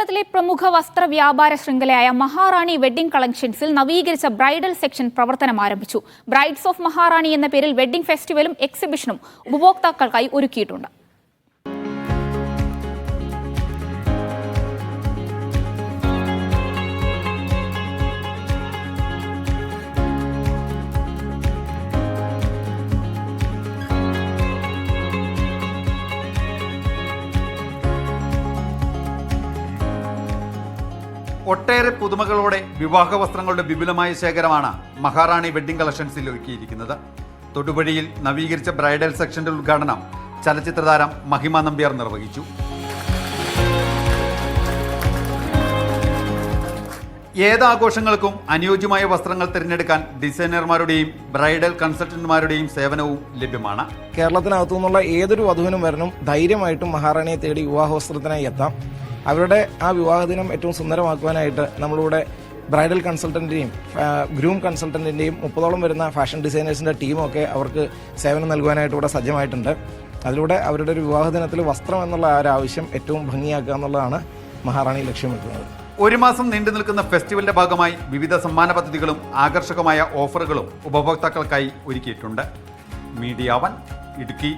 കേരളത്തിലെ പ്രമുഖ വസ്ത്ര വ്യാപാര ശൃംഖലയായ മഹാറാണി വെഡ്ഡിംഗ് കളക്ഷൻസിൽ നവീകരിച്ച ബ്രൈഡൽ സെക്ഷൻ പ്രവർത്തനം ആരംഭിച്ചു. ബ്രൈഡ്സ് ഓഫ് മഹാറാണി എന്ന പേരിൽ വെഡ്ഡിംഗ് ഫെസ്റ്റിവലും എക്സിബിഷനും ഉപഭോക്താക്കൾക്കായി ഒരുക്കിയിട്ടുണ്ട്. ഒട്ടേറെ പുതുമകളോടെ വിവാഹ വസ്ത്രങ്ങളുടെ വിപുലമായ ശേഖരമാണ് മഹാറാണി വെഡ്ഡിംഗ് കളക്ഷൻസിൽ ഒരുക്കിയിരിക്കുന്നത്. തൊടുപുഴയിൽ നവീകരിച്ച ബ്രൈഡൽ സെക്ഷന്റെ ഉദ്ഘാടനം ചലച്ചിത്രതാരം മഹിമ നമ്പ്യാർ നിർവഹിച്ചു. ഏതാഘോഷങ്ങൾക്കും അനുയോജ്യമായ വസ്ത്രങ്ങൾ തിരഞ്ഞെടുക്കാൻ ഡിസൈനർമാരുടെയും ബ്രൈഡൽ കൺസൾട്ടന്റുമാരുടെയും സേവനവും ലഭ്യമാണ്. കേരളത്തിനകത്തു നിന്നുള്ള ഏതൊരു വധുവിനും വരണം ധൈര്യമായിട്ടും മഹാറാണിയെ തേടി വിവാഹ വസ്ത്രത്തിനായി എത്താം. അവരുടെ ആ വിവാഹദിനം ഏറ്റവും സുന്ദരമാക്കുവാനായിട്ട് നമ്മളിവിടെ ബ്രൈഡൽ കൺസൾട്ടന്റിന്റെയും ഗ്രൂം കൺസൾട്ടന്റിന്റെയും 30ഓളം വരുന്ന ഫാഷൻ ഡിസൈനേഴ്സിന്റെ ടീമൊക്കെ അവർക്ക് സേവനം നൽകുവാനായിട്ട് ഇവിടെ സജ്ജമായിട്ടുണ്ട്. അതിലൂടെ അവരുടെ ഒരു വിവാഹദിനത്തിൽ വസ്ത്രം എന്നുള്ള ആ ഒരു ആവശ്യം ഏറ്റവും ഭംഗിയാക്കുക എന്നുള്ളതാണ് മഹാറാണി ലക്ഷ്യം വെക്കുന്നത്. ഒരു മാസം നീണ്ടു നിൽക്കുന്ന ഫെസ്റ്റിവലിന്റെ ഭാഗമായി വിവിധ സമ്മാന പദ്ധതികളും ആകർഷകമായ ഓഫറുകളും ഉപഭോക്താക്കൾക്കായി ഒരുക്കിയിട്ടുണ്ട്. മീഡിയ 1 ഇടുക്കി.